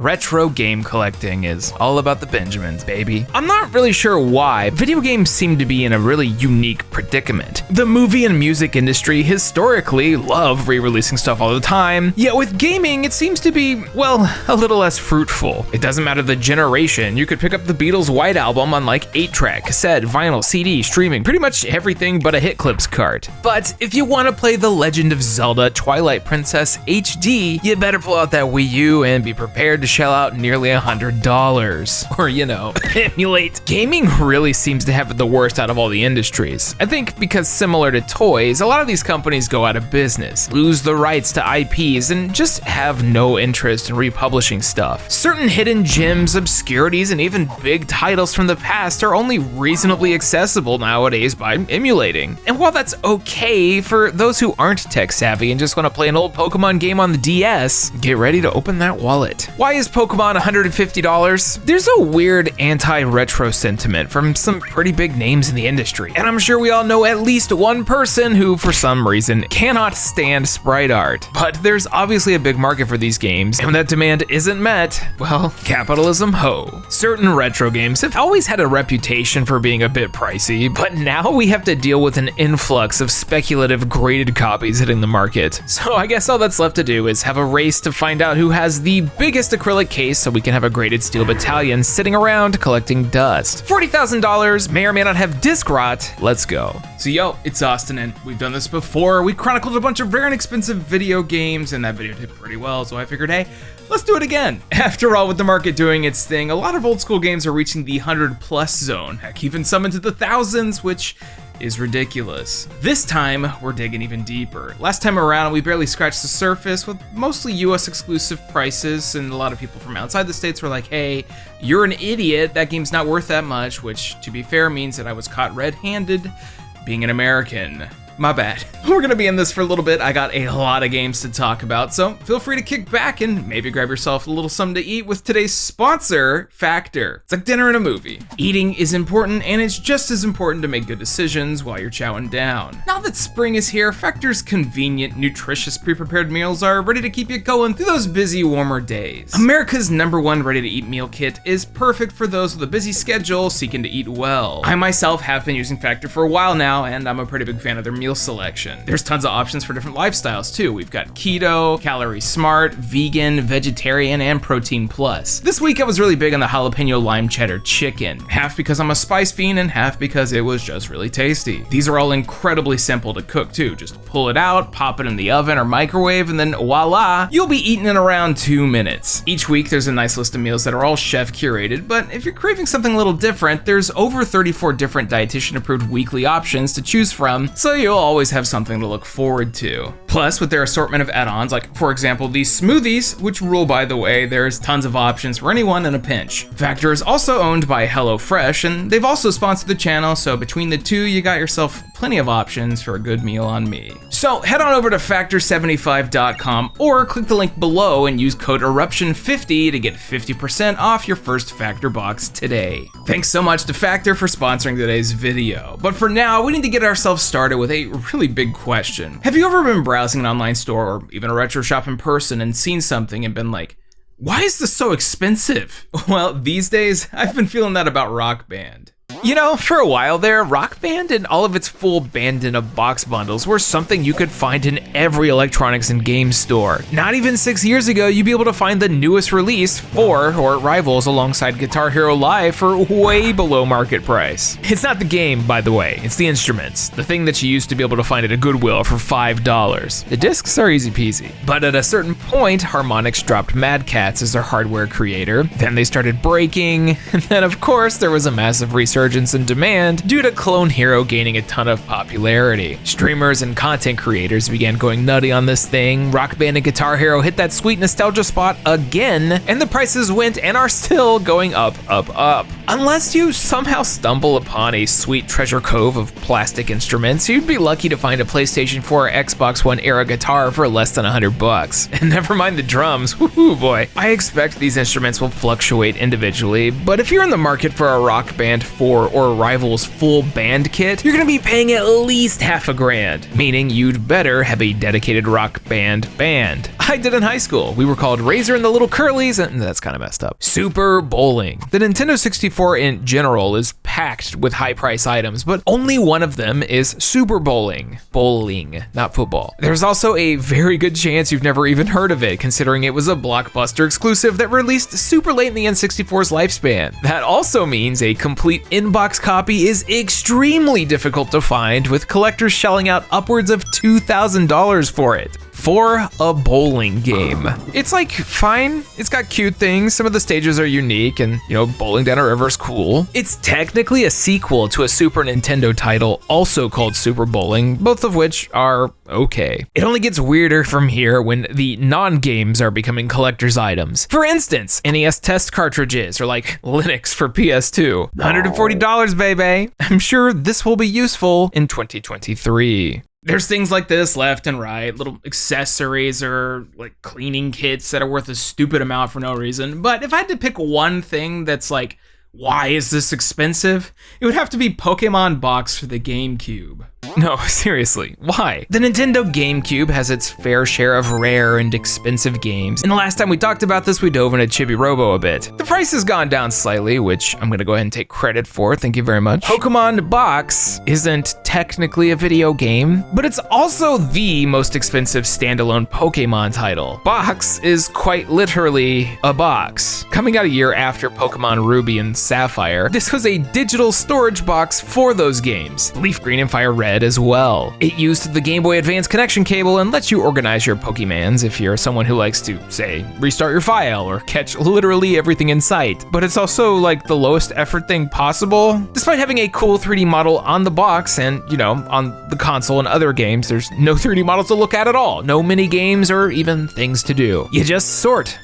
retro game collecting is all about the Benjamins, baby. I'm not really sure why. Video games seem to be in a really unique predicament. The movie and music industry historically love re-releasing stuff all the time, yet with gaming, it seems to be, well, a little less fruitful. It doesn't matter the generation, you could pick up the Beatles' White Album on like 8-track, cassette, vinyl, CD, streaming, pretty much everything but a hit clips cart. But if you want to play The Legend of Zelda Twilight Princess HD, you better pull out that Wii U and be prepared to shell out nearly $100. Or, you know, emulate. Gaming really seems to have the worst out of all the industries. I think because similar to toys, a lot of these companies go out of business, lose the rights to IPs, and just have no interest in republishing stuff. Certain hidden gems, obscurities, and even big titles from the past are only reasonably accessible nowadays by emulating. And while that's okay for those who aren't tech savvy and just want to play an old Pokemon game on the DS, get ready to open that wallet. Why is Pokemon $150? There's a weird anti-retro sentiment from some pretty big names in the industry, and I'm sure we all know at least one person who, for some reason, cannot stand sprite art. But there's obviously a big market for these games, and when that demand isn't met, well, capitalism ho. Certain retro games have always had a reputation for being a bit pricey, but now we have to deal with an influx of speculative graded copies hitting the market. So I guess all that's left to do is have a race to find out who has the biggest acrylic case so we can have a graded steel battalion sitting around collecting dust. $40,000 may or may not have disc rot. Let's go. So yo, it's Austin, and we've done this before. We chronicled a bunch of rare and expensive video games, and that video did pretty well, so I figured, hey, let's do it again. After all, with the market doing its thing, a lot of old school games are reaching the 100+ zone, heck, even some into the thousands, which is ridiculous. This time, we're digging even deeper. Last time around, we barely scratched the surface with mostly US exclusive prices, and a lot of people from outside the States were like, hey, you're an idiot, that game's not worth that much, which, to be fair, means that I was caught red-handed being an American. My bad. We're gonna be in this for a little bit. I got a lot of games to talk about, so feel free to kick back and maybe grab yourself a little something to eat with today's sponsor, Factor. It's like dinner and a movie. Eating is important, and it's just as important to make good decisions while you're chowing down. Now that spring is here, Factor's convenient, nutritious, pre-prepared meals are ready to keep you going through those busy, warmer days. America's #1 ready-to-eat meal kit is perfect for those with a busy schedule seeking to eat well. I myself have been using Factor for a while now, and I'm a pretty big fan of their meal selection. There's tons of options for different lifestyles too. We've got keto, calorie smart, vegan, vegetarian, and protein plus. This week I was really big on the jalapeno lime cheddar chicken, half because I'm a spice fiend and half because it was just really tasty. These are all incredibly simple to cook too. Just pull it out, pop it in the oven or microwave, and then voila, you'll be eating in around 2 minutes. Each week there's a nice list of meals that are all chef curated, but if you're craving something a little different, there's over 34 different dietitian approved weekly options to choose from, so you'll always have something to look forward to. Plus, with their assortment of add-ons, like for example these smoothies, which rule by the way, there's tons of options for anyone in a pinch. Factor is also owned by HelloFresh, and they've also sponsored the channel, so between the two you got yourself plenty of options for a good meal on me. So head on over to factor75.com or click the link below and use code Eruption50 to get 50% off your first Factor box today. Thanks so much to Factor for sponsoring today's video. But for now, we need to get ourselves started with a really big question. Have you ever been browsing an online store or even a retro shop in person and seen something and been like, why is this so expensive? Well, these days, I've been feeling that about Rock Band. You know, for a while there, Rock Band and all of its full band-in-a-box bundles were something you could find in every electronics and games store. Not even 6 years ago, you'd be able to find the newest release, 4, or Rivals, alongside Guitar Hero Live for way below market price. It's not the game, by the way, it's the instruments, the thing that you used to be able to find at a Goodwill for $5. The discs are easy peasy. But at a certain point, Harmonix dropped Mad Catz as their hardware creator, then they started breaking, and then of course there was a massive resurgence in demand due to Clone Hero gaining a ton of popularity. Streamers and content creators began going nutty on this thing, Rock Band and Guitar Hero hit that sweet nostalgia spot again, and the prices went and are still going up, up, up. Unless you somehow stumble upon a sweet treasure trove of plastic instruments, you'd be lucky to find a PlayStation 4 or Xbox One era guitar for less than $100. And never mind the drums, whoo boy. I expect these instruments will fluctuate individually, but if you're in the market for a Rock Band 4 or Rivals full band kit, you're gonna be paying at least $half a grand, meaning you'd better have a dedicated Rock Band band. I did in high school. We were called Razor and the Little Curlies, and that's kind of messed up. Super Bowling. The Nintendo 64 in general is packed with high price items, but only one of them is Super Bowling. Bowling, not football. There's also a very good chance you've never even heard of it, considering it was a Blockbuster exclusive that released super late in the N64's lifespan. That also means a complete in-box copy is extremely difficult to find, with collectors shelling out upwards of $2,000 for it. For a bowling game. It's like fine, it's got cute things, some of the stages are unique, and bowling down a river is cool. It's technically a sequel to a Super Nintendo title also called Super Bowling, both of which are okay. It only gets weirder from here when the non-games are becoming collector's items. For instance, NES test cartridges, or like Linux for PS2. $140, baby. I'm sure this will be useful in 2023. There's things like this left and right, little accessories or like cleaning kits that are worth a stupid amount for no reason. But if I had to pick one thing that's like, why is this expensive? It would have to be Pokemon Box for the GameCube. No, seriously, why? The Nintendo GameCube has its fair share of rare and expensive games, and the last time we talked about this, we dove into Chibi Robo a bit. The price has gone down slightly, which I'm gonna go ahead and take credit for, thank you very much. Pokemon Box isn't technically a video game, but it's also the most expensive standalone Pokemon title. Box is quite literally a box. Coming out a year after Pokemon Ruby and Sapphire, this was a digital storage box for those games, Leaf Green and Fire Red as well. It used the Game Boy Advance connection cable and lets you organize your Pokemons if you're someone who likes to, say, restart your file or catch literally everything in sight. But it's also like the lowest effort thing possible. Despite having a cool 3D model on the box and, on the console and other games, there's no 3D models to look at all. No mini games or even things to do. You just sort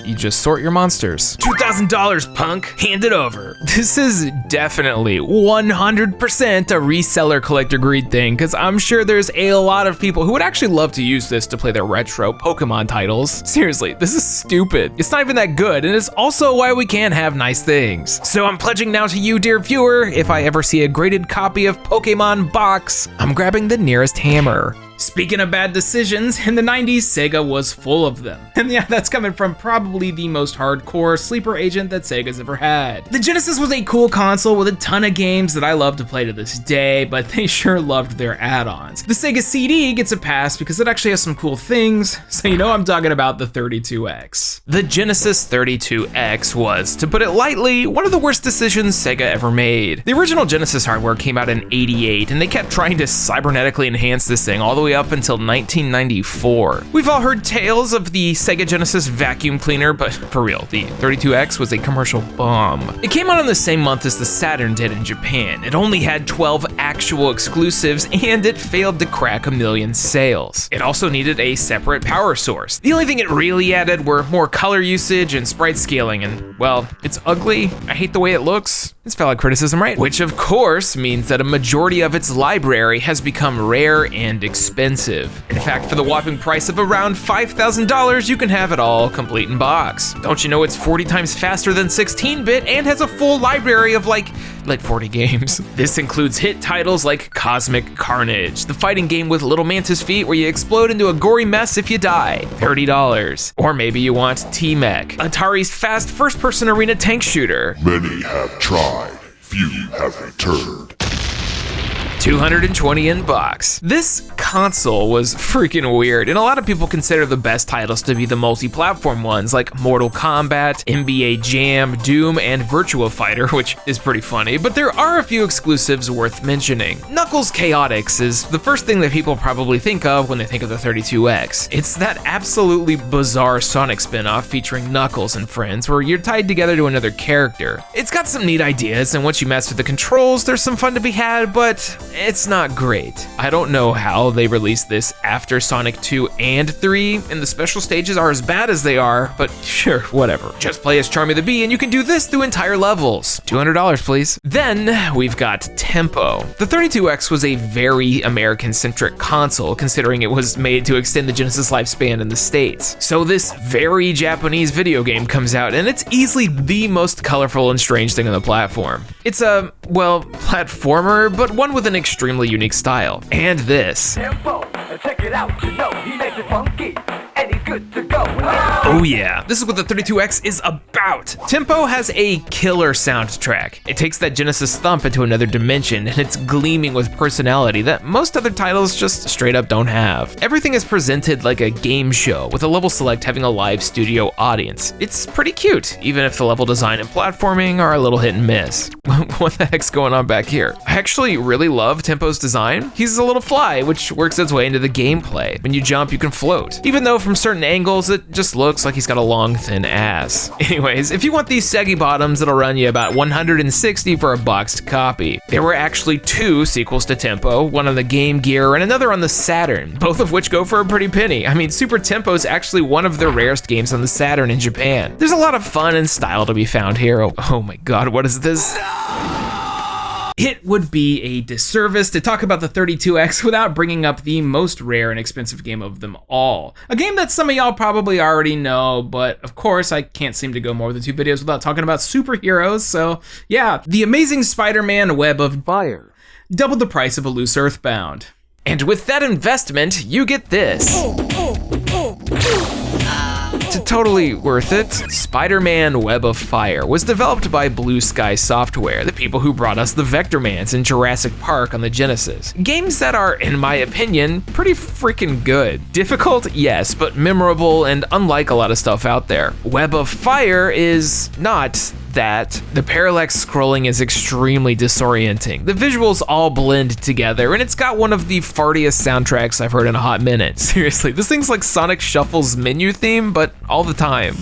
your monsters. $2,000, punk, hand it over. This is definitely 100% a reseller collector greed thing, because I'm sure there's a lot of people who would actually love to use this to play their retro Pokemon titles. Seriously, this is stupid. It's not even that good, and it's also why we can't have nice things. So I'm pledging now to you, dear viewer, if I ever see a graded copy of Pokemon Box, I'm grabbing the nearest hammer. Speaking of bad decisions, in the 90s, Sega was full of them. And yeah, that's coming from probably the most hardcore sleeper agent that Sega's ever had. The Genesis was a cool console with a ton of games that I love to play to this day, but they sure loved their add-ons. The Sega CD gets a pass because it actually has some cool things, so I'm talking about the 32X. The Genesis 32X was, to put it lightly, one of the worst decisions Sega ever made. The original Genesis hardware came out in '88, and they kept trying to cybernetically enhance this thing all the way up until 1994. We've all heard tales of the Sega Genesis vacuum cleaner, but for real, the 32X was a commercial bomb. It came out in the same month as the Saturn did in Japan. It only had 12 actual exclusives, and it failed to crack 1 million sales. It also needed a separate power source. The only thing it really added were more color usage and sprite scaling, and well, it's ugly. I hate the way it looks. It's valid criticism, right? Which of course means that a majority of its library has become rare and expensive. In fact, for the whopping price of around $5,000, you can have it all complete in box. Don't you know it's 40 times faster than 16-bit and has a full library of like 40 games. This includes hit titles like Cosmic Carnage, the fighting game with little mantis feet where you explode into a gory mess if you die, $30. Or maybe you want T-Mech, Atari's fast first-person arena tank shooter. Many have tried, few have returned. $220 in box. This console was freaking weird, and a lot of people consider the best titles to be the multi-platform ones like Mortal Kombat, NBA Jam, Doom, and Virtua Fighter, which is pretty funny, but there are a few exclusives worth mentioning. Knuckles Chaotix is the first thing that people probably think of when they think of the 32X. It's that absolutely bizarre Sonic spin-off featuring Knuckles and friends where you're tied together to another character. It's got some neat ideas, and once you mess with the controls, there's some fun to be had, but it's not great. I don't know how they released this after Sonic 2 and 3, and the special stages are as bad as they are, but sure, whatever. Just play as Charmy the Bee and you can do this through entire levels. $200, please. Then we've got Tempo. The 32X was a very American-centric console, considering it was made to extend the Genesis lifespan in the States. So this very Japanese video game comes out, and it's easily the most colorful and strange thing on the platform. It's a, well, platformer, but one with an extremely unique style. And this. Tempo, check it out, he makes it funky. and he's good to go. Oh yeah, this is what the 32X is about. Tempo has a killer soundtrack. It takes that Genesis thump into another dimension, and it's gleaming with personality that most other titles just straight up don't have. Everything is presented like a game show, with a level select having a live studio audience. It's pretty cute, even if the level design and platforming are a little hit and miss. What the heck's going on back here? I actually really love Tempo's design. He's a little fly, which works its way into the gameplay. When you jump, you can float. Even though from certain angles, it just looks like he's got a long, thin ass. Anyways, if you want these saggy bottoms, it'll run you about $160 for a boxed copy. There were actually 2 sequels to Tempo, one on the Game Gear and another on the Saturn, both of which go for a pretty penny. I mean, Super Tempo is actually one of the rarest games on the Saturn in Japan. There's a lot of fun and style to be found here. Oh my god, what is this? It would be a disservice to talk about the 32X without bringing up the most rare and expensive game of them all. A game that some of y'all probably already know, but of course I can't seem to go more than 2 videos without talking about superheroes, so yeah, the Amazing Spider-Man Web of Fire. Doubled the price of a loose Earthbound. And with that investment, you get this. Totally worth it. Spider-Man Web of Fire was developed by Blue Sky Software, the people who brought us the Vectormans and Jurassic Park on the Genesis. Games that are, in my opinion, pretty freaking good. Difficult, yes, but memorable and unlike a lot of stuff out there. Web of Fire is not that. The parallax scrolling is extremely disorienting. The visuals all blend together, and it's got one of the fartiest soundtracks I've heard in a hot minute. Seriously, this thing's like Sonic Shuffle's menu theme, but all the time.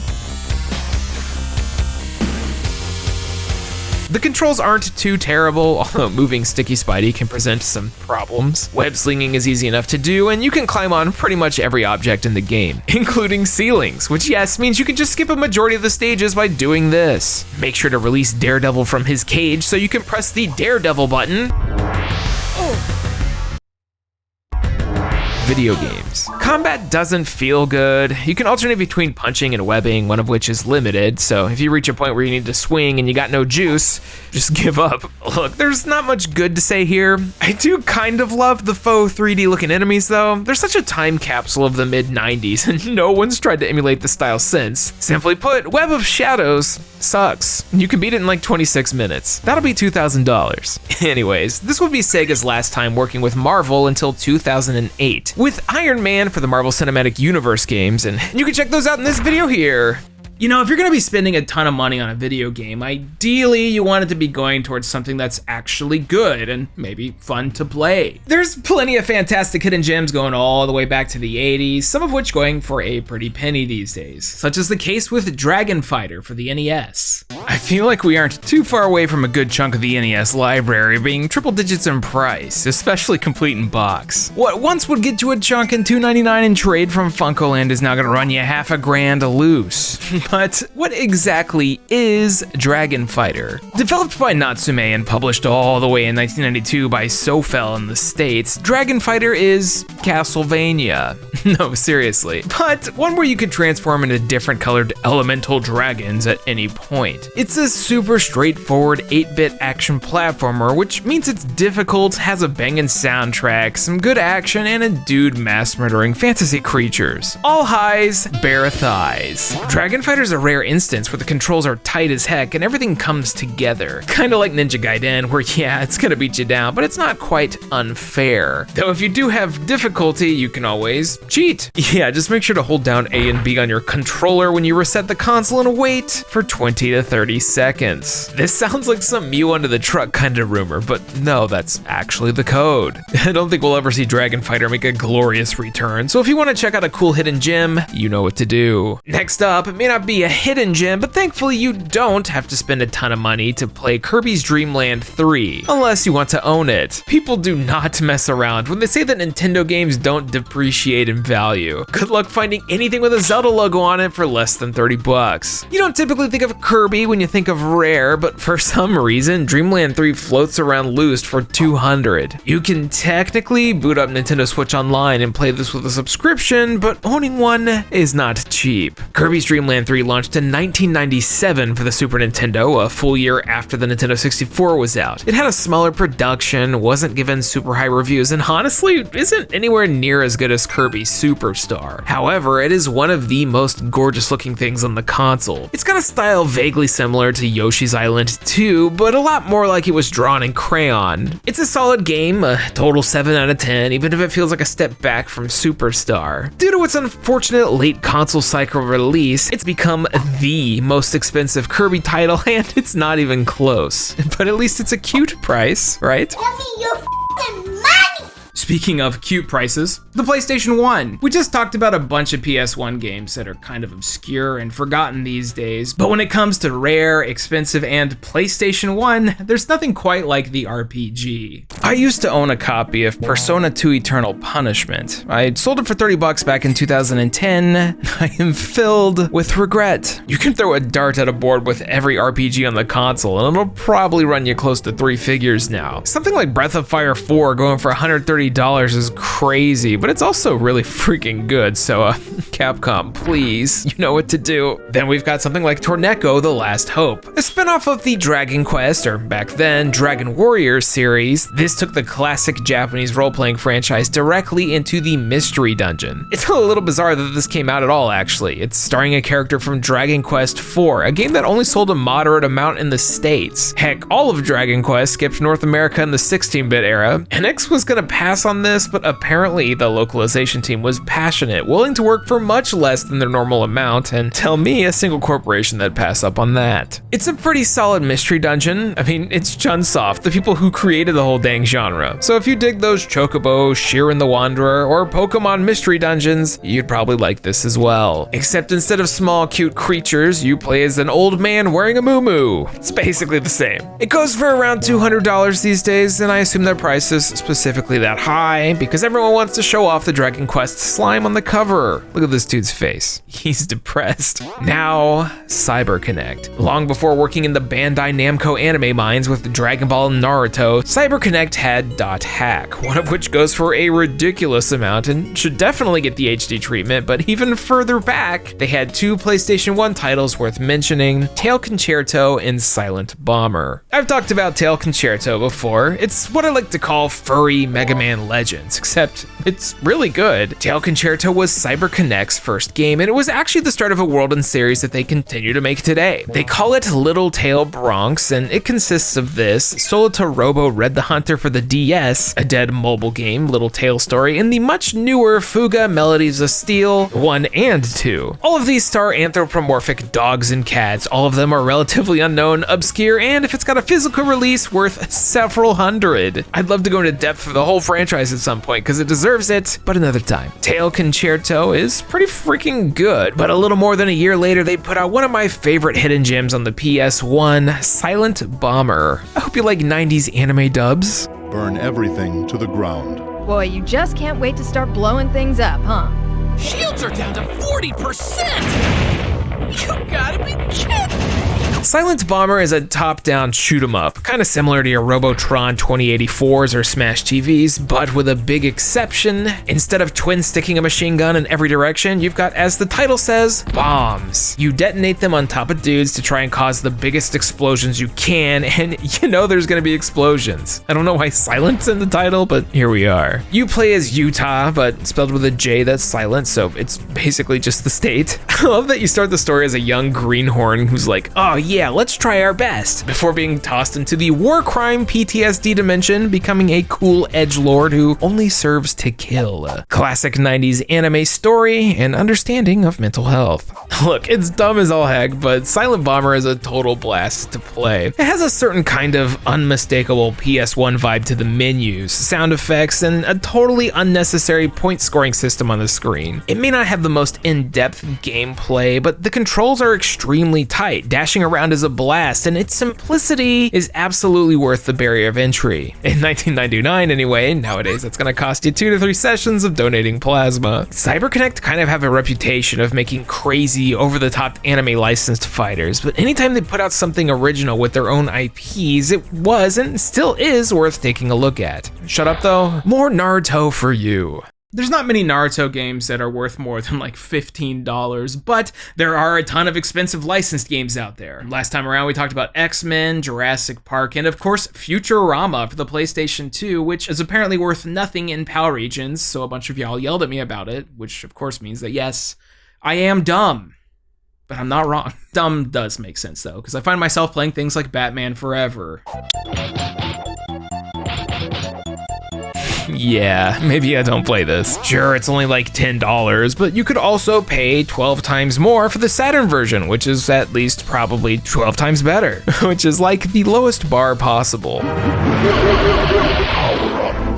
The controls aren't too terrible, although moving Sticky Spidey can present some problems. Web slinging is easy enough to do, and you can climb on pretty much every object in the game, including ceilings, which yes, means you can just skip a majority of the stages by doing this. Make sure to release Daredevil from his cage so you can press the Daredevil button. Video games. Combat doesn't feel good. You can alternate between punching and webbing, one of which is limited, so if you reach a point where you need to swing and you got no juice, just give up. Look, there's not much good to say here. I do kind of love the faux 3D looking enemies though. They're such a time capsule of the mid-90s, and no one's tried to emulate the style since. Simply put, Web of Shadows sucks. You can beat it in like 26 minutes. That'll be $2,000. Anyways, this would be Sega's last time working with Marvel until 2008. With Iron Man for the Marvel Cinematic Universe games, and you can check those out in this video here. You know, if you're gonna be spending a ton of money on a video game, ideally you want it to be going towards something that's actually good and maybe fun to play. There's plenty of fantastic hidden gems going all the way back to the 80s, some of which going for a pretty penny these days, such as the case with Dragon Fighter for the NES. I feel like we aren't too far away from a good chunk of the NES library being triple digits in price, especially complete in box. What once would get you a chunk in $2.99 in trade from Funkoland is now gonna run you half a grand loose. But what exactly is Dragon Fighter? Developed by Natsume and published all the way in 1992 by Sofel in the States, Dragon Fighter is Castlevania. No, seriously. But one where you could transform into different colored elemental dragons at any point. It's a super straightforward 8-bit action platformer, which means it's difficult, has a banging soundtrack, some good action, and a dude mass murdering fantasy creatures. All highs, bare thighs. Dragon Fighter is a rare instance where the controls are tight as heck and everything comes together. Kinda like Ninja Gaiden, where yeah, it's gonna beat you down, but it's not quite unfair. Though if you do have difficulty, you can always cheat. Yeah, just make sure to hold down A and B on your controller when you reset the console and wait for 20 to 30 seconds. This sounds like some Mew under the truck kind of rumor, but no, that's actually the code. I don't think we'll ever see Dragon Fighter make a glorious return, so if you wanna check out a cool hidden gem, you know what to do. Next up, it may not be a hidden gem, but thankfully you don't have to spend a ton of money to play Kirby's Dreamland 3, unless you want to own it. People do not mess around when they say that Nintendo games don't depreciate in value. Good luck finding anything with a Zelda logo on it for less than 30 bucks. You don't typically think of Kirby when you think of rare, but for some reason, Dreamland 3 floats around loose for 200. You can technically boot up Nintendo Switch Online and play this with a subscription, but owning one is not cheap. Kirby's Dream Land 3 launched in 1997 for the Super Nintendo, a full year after the Nintendo 64 was out. It had a smaller production, wasn't given super high reviews, and honestly isn't anywhere near as good as Kirby Superstar. However, it is one of the most gorgeous looking things on the console. It's got a style vaguely similar to Yoshi's Island 2, but a lot more like it was drawn in crayon. It's a solid game, a total 7 out of 10, even if it feels like a step back from Superstar. Due to its unfortunate late console cycle release, it's become the most expensive Kirby title, and it's not even close. But at least it's a cute price, right? Tell me your f***ing money! Speaking of cute prices, the PlayStation 1. We just talked about a bunch of PS1 games that are kind of obscure and forgotten these days, but when it comes to rare, expensive, and PlayStation 1, there's nothing quite like the RPG. I used to own a copy of Persona 2 Eternal Punishment. I sold it for $30 back in 2010. I am filled with regret. You can throw a dart at a board with every RPG on the console, and it'll probably run you close to 3 figures now. Something like Breath of Fire 4 going for $130 is crazy, but it's also really freaking good, so Capcom, please, you know what to do. Then we've got something like Torneko The Last Hope, a spinoff of the Dragon Quest, or back then, Dragon Warrior series. This took the classic Japanese role-playing franchise directly into the Mystery Dungeon. It's a little bizarre that this came out at all, actually. It's starring a character from Dragon Quest IV, a game that only sold a moderate amount in the States. Heck, all of Dragon Quest skipped North America in the 16-bit era. NX was gonna pass on this, but apparently the localization team was passionate, willing to work for much less than their normal amount, and tell me a single corporation that'd pass up on that. It's a pretty solid mystery dungeon. I mean, it's Chunsoft, the people who created the whole dang genre. So if you dig those Chocobo, Shiren the Wanderer, or Pokemon mystery dungeons, you'd probably like this as well. Except instead of small cute creatures, you play as an old man wearing a muumuu. It's basically the same. It goes for around $200 these days, and I assume their price is specifically that high because everyone wants to show off the Dragon Quest slime on the cover. Look at this dude's face. He's depressed. Now, CyberConnect. Long before working in the Bandai Namco anime mines with Dragon Ball and Naruto, CyberConnect had .hack, one of which goes for a ridiculous amount and should definitely get the HD treatment, but even further back, they had 2 PlayStation 1 titles worth mentioning, Tail Concerto and Silent Bomber. I've talked about Tail Concerto before. It's what I like to call furry Mega Man Legends, except it's really good. Tail Concerto was CyberConnect's first game, and it was actually the start of a world and series that they continue to make today. They call it Little Tail Bronx, and it consists of this, Solo to Robo Red the Hunter for the DS, a dead mobile game, Little Tail Story, and the much newer Fuga Melodies of Steel 1 and 2. All of these star anthropomorphic dogs and cats. All of them are relatively unknown, obscure, and if it's got a physical release, worth several hundred. I'd love to go into depth for the whole franchise at some point because it deserves it, but another time. Tail Concerto is pretty freaking good, but a little more than a year later, they put out one of my favorite hidden gems on the PS1, Silent Bomber. I hope you like 90s anime dubs. Burn everything to the ground. Boy, you just can't wait to start blowing things up, huh? Shields are down to 40%! You gotta be kidding! Silent Bomber is a top-down shoot-'em-up, kind of similar to your Robotron 2084s or Smash TVs, but with a big exception. Instead of twin sticking a machine gun in every direction, you've got, as the title says, bombs. You detonate them on top of dudes to try and cause the biggest explosions you can, and you know there's gonna be explosions. I don't know why silent's in the title, but here we are. You play as Utah, but spelled with a J that's silent, so it's basically just the state. I love that you start the story as a young greenhorn who's like, oh yeah, let's try our best, before being tossed into the war crime PTSD dimension, becoming a cool edgelord who only serves to kill. Classic 90s anime story and understanding of mental health. Look, it's dumb as all heck, but Silent Bomber is a total blast to play. It has a certain kind of unmistakable PS1 vibe to the menus, sound effects, and a totally unnecessary point scoring system on the screen. It may not have the most in-depth gameplay, but the controls are extremely tight. Dashing around is a blast, and its simplicity is absolutely worth the barrier of entry. In 1999 anyway, nowadays that's gonna cost you 2 to 3 sessions of donating plasma. CyberConnect kind of have a reputation of making crazy, over-the-top anime licensed fighters, but anytime they put out something original with their own IPs, it was and still is worth taking a look at. Shut up though, more Naruto for you. There's not many Naruto games that are worth more than like $15, but there are a ton of expensive licensed games out there. Last time around, we talked about X-Men, Jurassic Park, and of course, Futurama for the PlayStation 2, which is apparently worth nothing in PAL regions, so a bunch of y'all yelled at me about it, which of course means that yes, I am dumb. But I'm not wrong. Dumb does make sense though, because I find myself playing things like Batman Forever. Yeah, maybe I don't play this. Sure, it's only like $10, but you could also pay 12 times more for the Saturn version, which is at least probably 12 times better, which is like the lowest bar possible.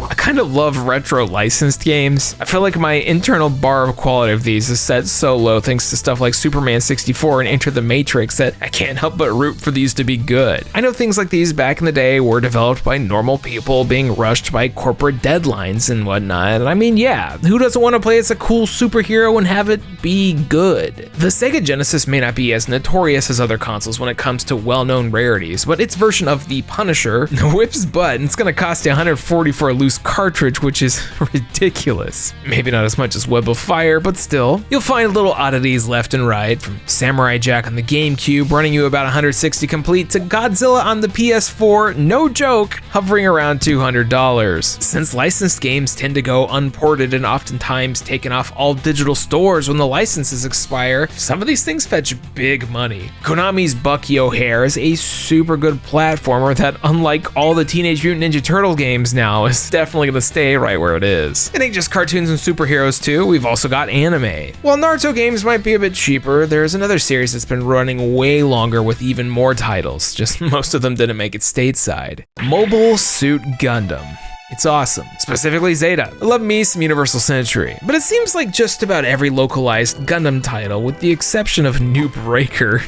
I kind of love retro licensed games. I feel like my internal bar of quality of these is set so low thanks to stuff like Superman 64 and Enter the Matrix that I can't help but root for these to be good. I know things like these back in the day were developed by normal people being rushed by corporate deadlines and whatnot, and I mean, yeah, who doesn't want to play as a cool superhero and have it be good? The Sega Genesis may not be as notorious as other consoles when it comes to well-known rarities, but its version of the Punisher whips butt, and it's gonna cost you $140 for a loose cartridge, which is ridiculous. Maybe not as much as Web of Fire, but still. You'll find little oddities left and right, from Samurai Jack on the GameCube running you about $160 complete to Godzilla on the PS4, no joke, hovering around $200. Since licensed games tend to go unported and oftentimes taken off all digital stores when the licenses expire, some of these things fetch big money. Konami's Bucky O'Hare is a super good platformer that, unlike all the Teenage Mutant Ninja Turtle games now, is definitely gonna stay right where it is. It ain't just cartoons and superheroes too, we've also got anime. While Naruto games might be a bit cheaper, there's another series that's been running way longer with even more titles, just most of them didn't make it stateside. Mobile Suit Gundam. It's awesome, specifically Zeta. I love me some Universal Century, but it seems like just about every localized Gundam title, with the exception of New Breaker,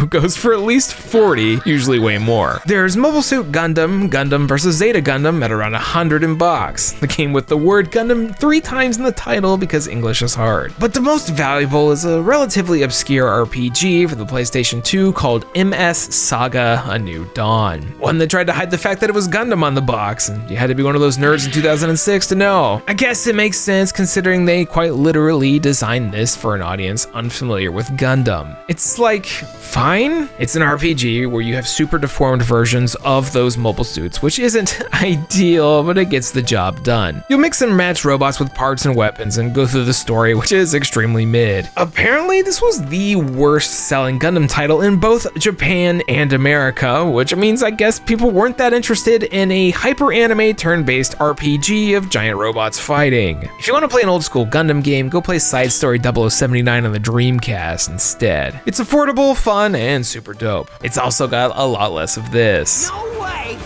goes for at least $40, usually way more. There's Mobile Suit Gundam, Gundam vs Zeta Gundam at around $100 in box. The game with the word Gundam 3 times in the title because English is hard. But the most valuable is a relatively obscure RPG for the PlayStation 2 called MS Saga: A New Dawn. One that tried to hide the fact that it was Gundam on the box, and you had to be one of those nerds in 2006 to know. I guess it makes sense considering they quite literally designed this for an audience unfamiliar with Gundam. It's like, fine. It's an RPG where you have super deformed versions of those mobile suits, which isn't ideal, but it gets the job done. You'll mix and match robots with parts and weapons and go through the story, which is extremely mid. Apparently, this was the worst selling Gundam title in both Japan and America, which means I guess people weren't that interested in a hyper anime turn-based RPG of giant robots fighting. If you want to play an old school Gundam game, go play Side Story 0079 on the Dreamcast instead. It's affordable, fun, and super dope. It's also got a lot less of this. No way!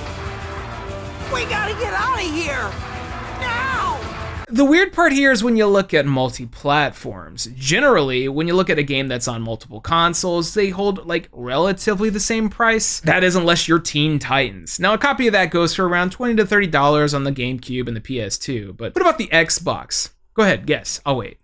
We gotta get out of here! Now! The weird part here is when you look at multi-platforms. Generally, when you look at a game that's on multiple consoles, they hold like relatively the same price. That is unless you're Teen Titans. Now, a copy of that goes for around $20 to $30 on the GameCube and the PS2, but what about the Xbox? Go ahead, guess, I'll wait.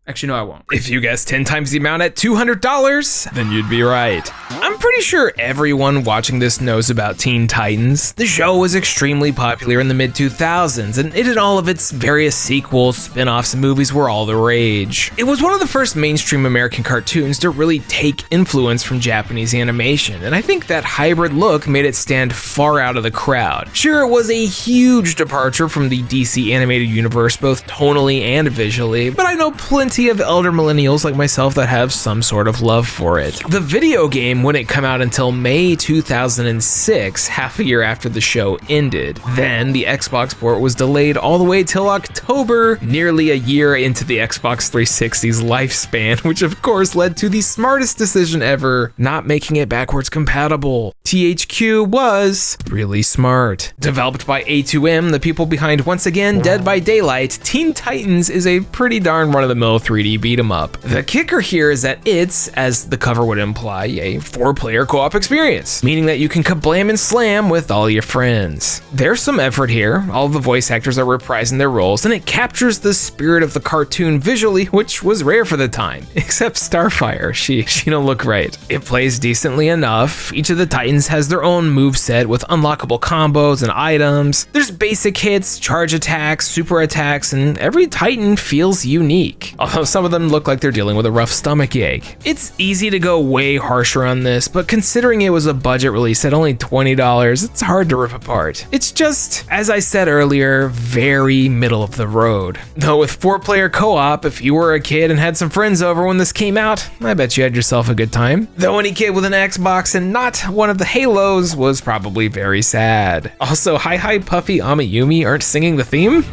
Actually, no, I won't. If you guess 10 times the amount at $200, then you'd be right. I'm pretty sure everyone watching this knows about Teen Titans. The show was extremely popular in the mid-2000s, and it and all of its various sequels, spin-offs, and movies were all the rage. It was one of the first mainstream American cartoons to really take influence from Japanese animation, and I think that hybrid look made it stand far out of the crowd. Sure, it was a huge departure from the DC animated universe, both tonally and visually, but I know plenty of elder millennials like myself that have some sort of love for it. The video game wouldn't come out until May 2006, half a year after the show ended. Then the Xbox port was delayed all the way till October, nearly a year into the Xbox 360's lifespan, which of course led to the smartest decision ever, not making it backwards compatible. THQ was really smart. Developed by A2M, the people behind once again Dead by Daylight, Teen Titans is a pretty darn run-of-the-mill 3D beat 'em up. The kicker here is that it's, as the cover would imply, a 4-player co-op experience, meaning that you can kablam and slam with all your friends. There's some effort here. All the voice actors are reprising their roles, and it captures the spirit of the cartoon visually, which was rare for the time. Except Starfire, she don't look right. It plays decently enough. Each of the Titans has their own moveset with unlockable combos and items. There's basic hits, charge attacks, super attacks, and every Titan feels unique. Although some of them look like they're dealing with a rough stomach ache. It's easy to go way harsher on this, but considering it was a budget release at only $20, it's hard to rip apart. It's just, as I said earlier, very middle of the road. Though with 4-player co-op, if you were a kid and had some friends over when this came out, I bet you had yourself a good time. Though any kid with an Xbox and not one of the Halos was probably very sad. Also, Hi Puffy Amayumi aren't singing the theme?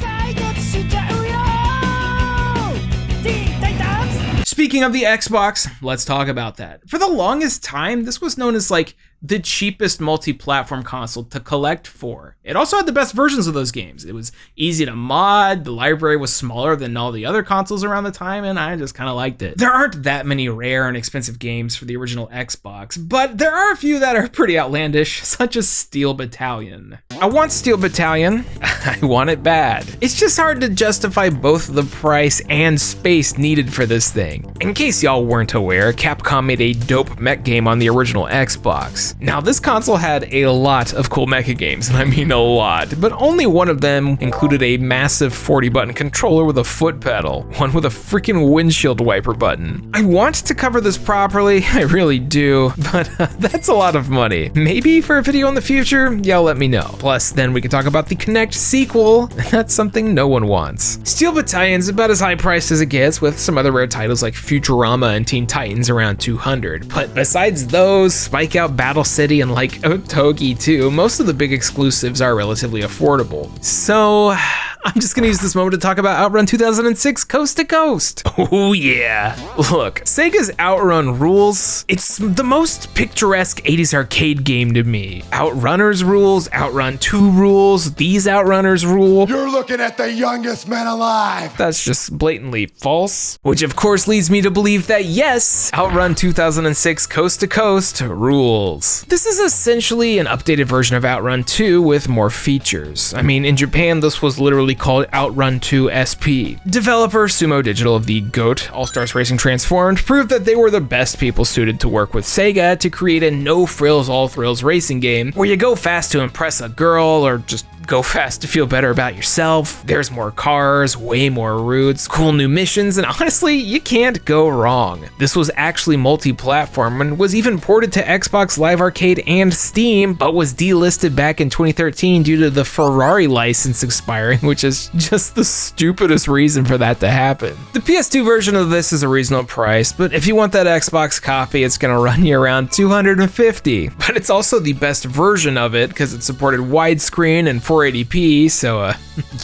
Speaking of the Xbox, let's talk about that. For the longest time, this was known as like the cheapest multi-platform console to collect for. It also had the best versions of those games. It was easy to mod, the library was smaller than all the other consoles around the time, and I just kind of liked it. There aren't that many rare and expensive games for the original Xbox, but there are a few that are pretty outlandish, such as Steel Battalion. I want Steel Battalion, I want it bad. It's just hard to justify both the price and space needed for this thing. In case y'all weren't aware, Capcom made a dope mech game on the original Xbox. Now, this console had a lot of cool mecha games, and I mean a lot, but only one of them included a massive 40-button controller with a foot pedal, one with a freaking windshield wiper button. I want to cover this properly, I really do, but that's a lot of money. Maybe for a video in the future, y'all let me know. Plus, then we can talk about the Kinect sequel, and that's something no one wants. Steel Battalion's about as high priced as it gets, with some other rare titles like Futurama and Teen Titans around $200. But besides those, Spike Out Battle City and like Otogi too, most of the big exclusives are relatively affordable. So I'm just gonna use this moment to talk about Outrun 2006 Coast to Coast. Oh yeah. Look, Sega's Outrun rules. It's the most picturesque 80s arcade game to me. Outrunners rules, Outrun 2 rules, these Outrunners rule. You're looking at the youngest man alive. That's just blatantly false. Which of course leads me to believe that yes, Outrun 2006 Coast to Coast rules. This is essentially an updated version of Outrun 2 with more features. I mean, in Japan, this was literally called Outrun 2 SP. Developer Sumo Digital of the GOAT, All Stars Racing Transformed, proved that they were the best people suited to work with Sega to create a no-frills, all-thrills racing game where you go fast to impress a girl or just go fast to feel better about yourself. There's more cars, way more routes, cool new missions, and honestly, you can't go wrong. This was actually multi-platform and was even ported to Xbox Live Arcade and Steam, but was delisted back in 2013 due to the Ferrari license expiring, which is just the stupidest reason for that to happen. The PS2 version of this is a reasonable price, but if you want that Xbox copy, it's gonna run you around $250. But it's also the best version of it because it supported widescreen and 480p, so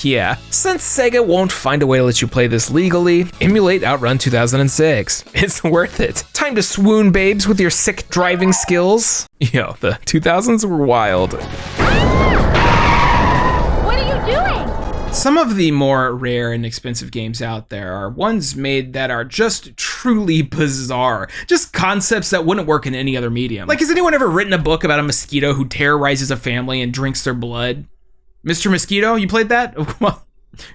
yeah. Since Sega won't find a way to let you play this legally, emulate Outrun 2006. It's worth it. Time to swoon, babes, with your sick driving skills. Yo, the 2000s were wild. What are you doing? Some of the more rare and expensive games out there are ones made that are just truly bizarre. Just concepts that wouldn't work in any other medium. Like, has anyone ever written a book about a mosquito who terrorizes a family and drinks their blood? Mr. Mosquito, you played that? Well,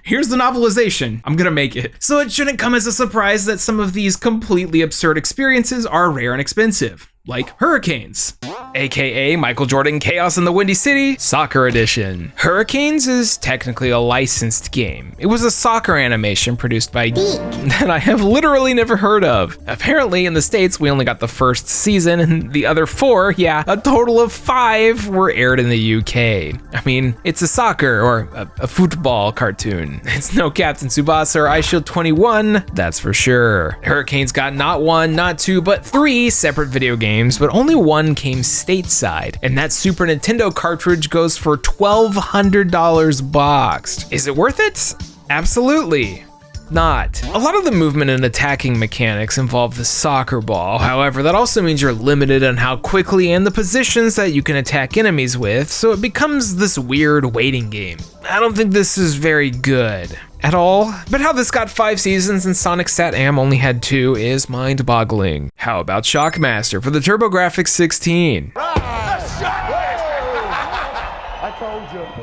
here's the novelization. I'm gonna make it. So it shouldn't come as a surprise that some of these completely absurd experiences are rare and expensive, like hurricanes. AKA Michael Jordan Chaos in the Windy City Soccer Edition. Hurricanes is technically a licensed game. It was a soccer animation produced by that I have literally never heard of. Apparently in the States we only got the first season, and the other 4, yeah, a total of 5 were aired in the UK. I mean, it's a soccer or a football cartoon. It's no Captain Tsubasa or iShield 21, that's for sure. Hurricanes got not 1, not 2, but 3 separate video games, but only one came stateside, and that Super Nintendo cartridge goes for $1,200 boxed. Is it worth it? Absolutely not. A lot of the movement and attacking mechanics involve the soccer ball. However, that also means you're limited on how quickly and the positions that you can attack enemies with, so it becomes this weird waiting game. I don't think this is very good. at all. But how this got 5 seasons and Sonic Sat-Am only had 2 is mind-boggling. How about Shockmaster for the TurboGrafx 16?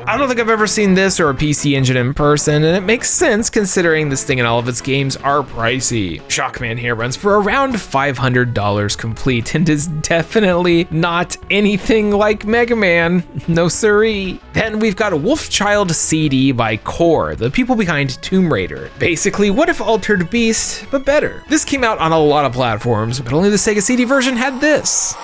I don't think I've ever seen this or a PC Engine in person, and it makes sense considering this thing and all of its games are pricey. Shockman here runs for around $500 complete and is definitely not anything like Mega Man, no siree. Then we've got Wolfchild CD by Core, the people behind Tomb Raider. Basically, what if Altered Beast, but better? This came out on a lot of platforms, but only the Sega CD version had this.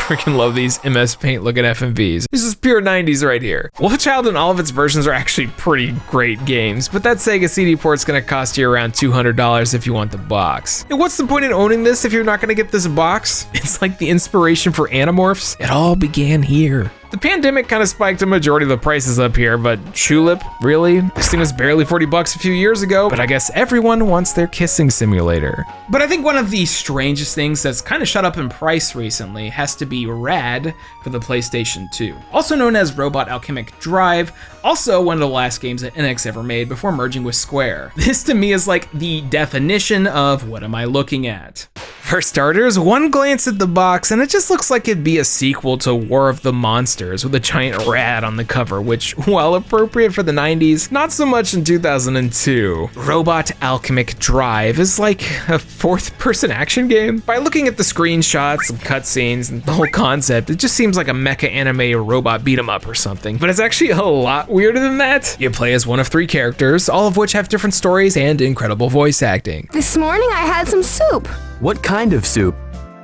Freaking love these MS Paint looking FMVs. This is pure 90s right here. Wolfchild and all of its versions are actually pretty great games, but that Sega CD port's gonna cost you around $200 if you want the box. And what's the point in owning this if you're not gonna get this box? It's like the inspiration for Animorphs. It all began here. The pandemic kind of spiked a majority of the prices up here, but Tulip, really? This thing was barely 40 bucks a few years ago, but I guess everyone wants their kissing simulator. But I think one of the strangest things that's kind of shot up in price recently has to be Rad for the PlayStation 2. Also known as Robot Alchemic Drive, also one of the last games that NX ever made before merging with Square. This to me is like the definition of what am I looking at? For starters, one glance at the box and it just looks like it'd be a sequel to War of the Monsters with a giant rat on the cover, which, while appropriate for the 90s, not so much in 2002. Robot Alchemic Drive is like a 4th-person action game. By looking at the screenshots and cutscenes and the whole concept, it just seems like a mecha anime robot beat 'em up or something, but it's actually a lot weirder than that. You play as one of 3 characters, all of which have different stories and incredible voice acting. This morning I had some soup. What kind of soup?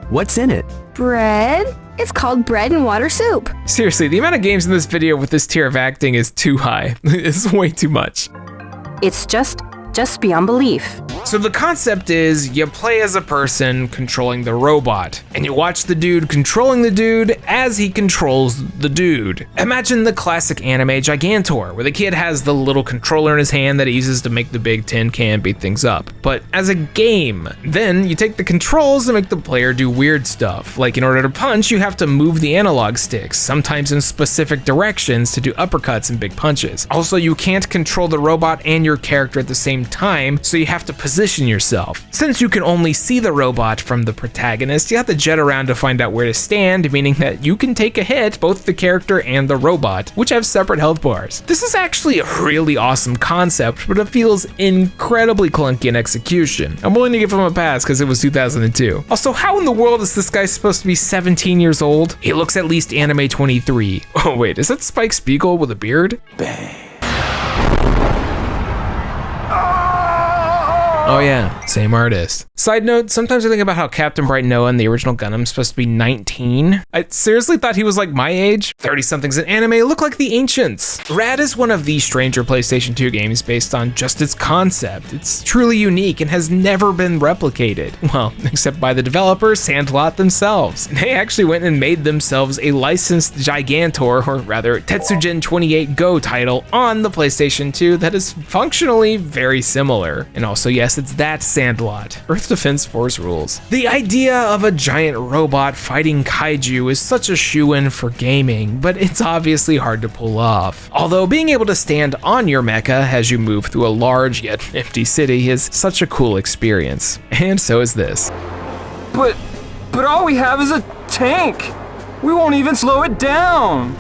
What's in it? Bread? It's called bread and water soup. Seriously, the amount of games in this video with this tier of acting is too high. It's way too much. It's just beyond belief. So the concept is you play as a person controlling the robot, and you watch the dude controlling the dude as he controls the dude. Imagine the classic anime Gigantor, where the kid has the little controller in his hand that he uses to make the big tin can beat things up, but as a game. Then you take the controls and make the player do weird stuff, like in order to punch, you have to move the analog sticks, sometimes in specific directions to do uppercuts and big punches. Also, you can't control the robot and your character at the same time, so you have to position yourself. Since you can only see the robot from the protagonist, you have to jet around to find out where to stand, meaning that you can take a hit, both the character and the robot, which have separate health bars. This is actually a really awesome concept, but it feels incredibly clunky in execution. I'm willing to give him a pass because it was 2002. Also, how in the world is this guy supposed to be 17 years old? He looks at least anime 23. Oh wait, is that Spike Spiegel with a beard? Bang. Oh yeah, same artist. Side note, sometimes I think about how Captain Bright Noah in the original Gundam is supposed to be 19. I seriously thought he was like my age. 30-somethings in anime look like the ancients. Rad is one of the stranger PlayStation 2 games based on just its concept. It's truly unique and has never been replicated. Well, except by the developers, Sandlot themselves. They actually went and made themselves a licensed Gigantor, or rather Tetsujin 28 Go title on the PlayStation 2 that is functionally very similar. And also, yes, it's that Sandlot. Earth Defense Force rules. The idea of a giant robot fighting kaiju is such a shoo-in for gaming, but it's obviously hard to pull off. Although being able to stand on your mecha as you move through a large yet empty city is such a cool experience. And so is this. But all we have is a tank. We won't even slow it down.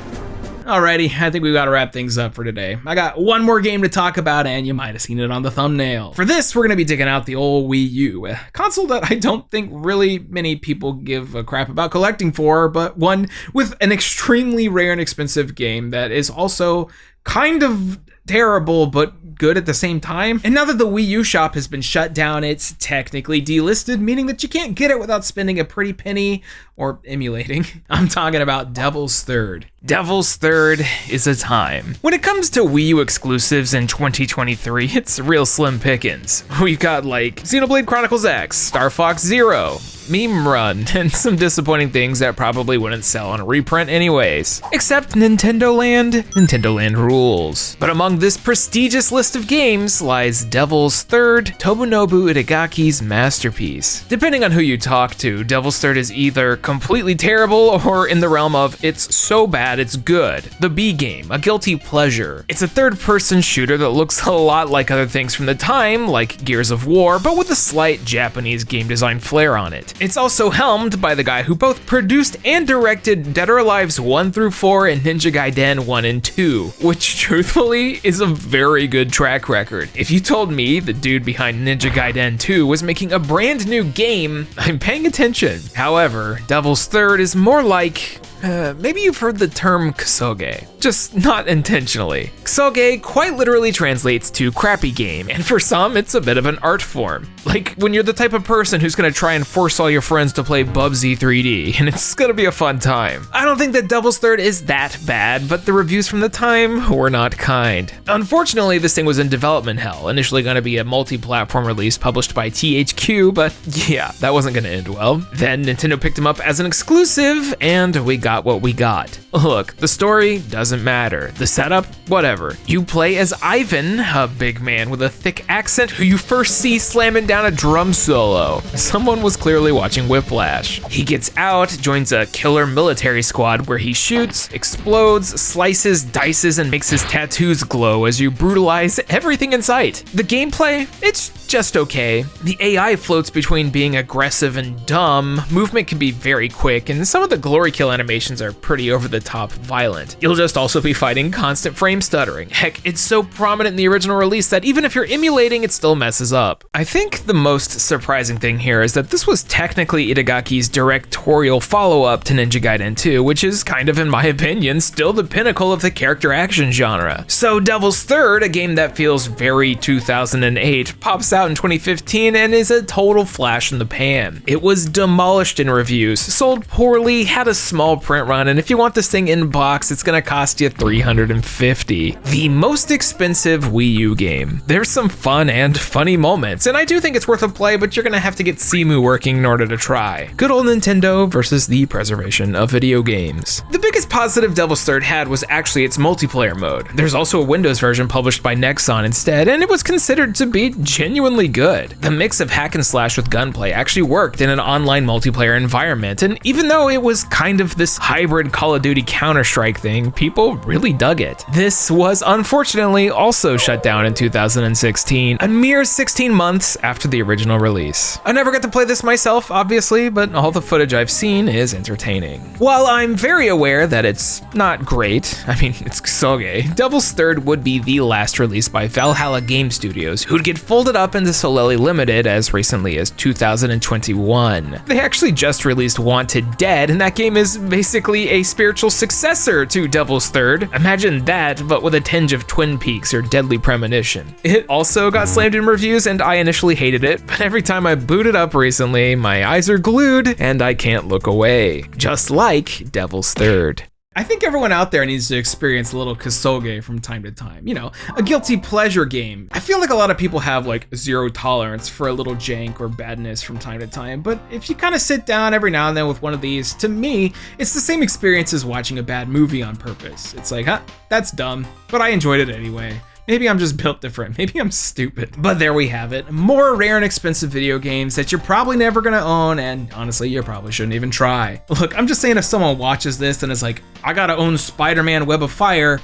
Alrighty, I think we gotta wrap things up for today. I got one more game to talk about, and you might have seen it on the thumbnail. For this, we're gonna be digging out the old Wii U, a console that I don't think really many people give a crap about collecting for, but one with an extremely rare and expensive game that is also kind of terrible, but good at the same time. And now that the Wii U shop has been shut down, it's technically delisted, meaning that you can't get it without spending a pretty penny or emulating. I'm talking about Devil's Third. Devil's Third is a time. When it comes to Wii U exclusives in 2023, it's real slim pickings. We've got like Xenoblade Chronicles X, Star Fox Zero, meme run, and some disappointing things that probably wouldn't sell on a reprint anyways. Except Nintendo Land rules. But among this prestigious list of games lies Devil's Third, Tobunobu Itagaki's masterpiece. Depending on who you talk to, Devil's Third is either completely terrible or in the realm of it's so bad it's good. The B game, a guilty pleasure. It's a third-person shooter that looks a lot like other things from the time, like Gears of War, but with a slight Japanese game design flair on it. It's also helmed by the guy who both produced and directed Dead or Alive's 1 through 4 and Ninja Gaiden 1 and 2, which truthfully is a very good track record. If you told me the dude behind Ninja Gaiden 2 was making a brand new game, I'm paying attention. However, Devil's Third is more like, maybe you've heard the term Kusoge, just not intentionally. Kusoge quite literally translates to crappy game, and for some, it's a bit of an art form. Like when you're the type of person who's gonna try and force all your friends to play Bubsy 3D, and it's gonna be a fun time. I don't think that Devil's Third is that bad, but the reviews from the time were not kind. Unfortunately, this thing was in development hell, initially gonna be a multi-platform release published by THQ, but yeah, that wasn't gonna end well. Then Nintendo picked him up as an exclusive, and we got what we got. Look, the story doesn't matter. The setup, whatever. You play as Ivan, a big man with a thick accent who you first see slamming down a drum solo. Someone was clearly watching Whiplash. He gets out, joins a killer military squad where he shoots, explodes, slices, dices, and makes his tattoos glow as you brutalize everything in sight. The gameplay, it's just okay. The AI floats between being aggressive and dumb, movement can be very quick, and some of the glory kill animations are pretty over-the-top violent. You'll just also be fighting constant frame stuttering. Heck, it's so prominent in the original release that even if you're emulating, it still messes up. I think the most surprising thing here is that this was technically Itagaki's directorial follow-up to Ninja Gaiden 2, which is kind of, in my opinion, still the pinnacle of the character action genre. So Devil's Third, a game that feels very 2008, pops out in 2015 and is a total flash in the pan. It was demolished in reviews, sold poorly, had a small print run, and if you want this thing in box, it's gonna cost you $350. The most expensive Wii U game. There's some fun and funny moments, and I do think it's worth a play, but you're gonna have to get Simu working in order to try. Good old Nintendo versus the preservation of video games. The biggest positive Devil's Third had was actually its multiplayer mode. There's also a Windows version published by Nexon instead, and it was considered to be genuinely good. The mix of hack and slash with gunplay actually worked in an online multiplayer environment, and even though it was kind of this hybrid Call of Duty Counter-Strike thing, people really dug it. This was unfortunately also shut down in 2016, a mere 16 months after the original release. I never got to play this myself, obviously, but all the footage I've seen is entertaining. While I'm very aware that it's not great, I mean, it's Kusoge, Devil's Third would be the last release by Valhalla Game Studios, who'd get folded up into Solely Limited as recently as 2021. They actually just released Wanted Dead, and that game is basically a spiritual successor to Devil's Third. Imagine that, but with a tinge of Twin Peaks or Deadly Premonition. It also got slammed in reviews, and I initially hated it, but every time I boot it up recently, my eyes are glued, and I can't look away. Just like Devil's Third. I think everyone out there needs to experience a little Kusoge from time to time. You know, a guilty pleasure game. I feel like a lot of people have like zero tolerance for a little jank or badness from time to time, but if you kind of sit down every now and then with one of these, to me, it's the same experience as watching a bad movie on purpose. It's like, huh, that's dumb, but I enjoyed it anyway. Maybe I'm just built different, maybe I'm stupid. But there we have it, more rare and expensive video games that you're probably never gonna own, and honestly, you probably shouldn't even try. Look, I'm just saying if someone watches this and is like, I gotta own Spider-Man Web of Fire,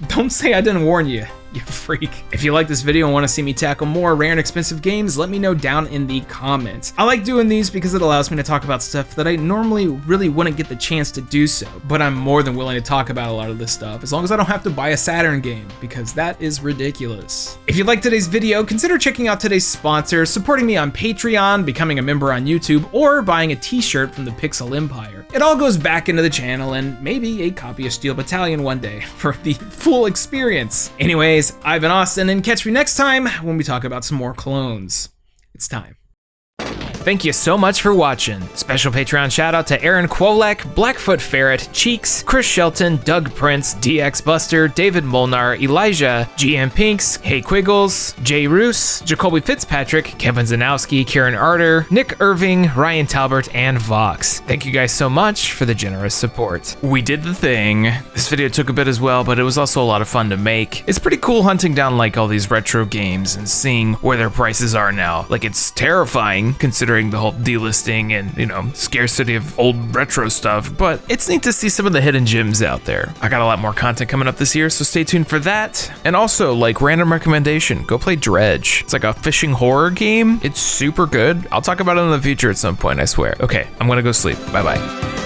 don't say I didn't warn you, you freak. If you like this video and want to see me tackle more rare and expensive games, let me know down in the comments. I like doing these because it allows me to talk about stuff that I normally really wouldn't get the chance to do so, but I'm more than willing to talk about a lot of this stuff, as long as I don't have to buy a Saturn game, because that is ridiculous. If you liked today's video, consider checking out today's sponsor, supporting me on Patreon, becoming a member on YouTube, or buying a t-shirt from the Pixel Empire. It all goes back into the channel, and maybe a copy of Steel Battalion one day for the full experience. Anyways, I've been Austin, and catch me next time when we talk about some more clones. It's time. Thank you so much for watching. Special Patreon shout out to Aaron Kwolek, Blackfoot Ferret, Cheeks, Chris Shelton, Doug Prince, DX Buster, David Molnar, Elijah, GM Pinks, Hey Quiggles, Jay Roos, Jacoby Fitzpatrick, Kevin Zanowski, Kieran Arter, Nick Irving, Ryan Talbert, and Vox. Thank you guys so much for the generous support. We did the thing. This video took a bit as well, but it was also a lot of fun to make. It's pretty cool hunting down like all these retro games and seeing where their prices are now. Like, it's terrifying considering the whole delisting and, you know, scarcity of old retro stuff, but it's neat to see some of the hidden gems out there. I got a lot more content coming up this year, so stay tuned for that. And also, like, random recommendation, go play Dredge. It's like a fishing horror game. It's super good. I'll talk about it in the future at some point, I swear. Okay, I'm gonna go sleep. Bye-bye.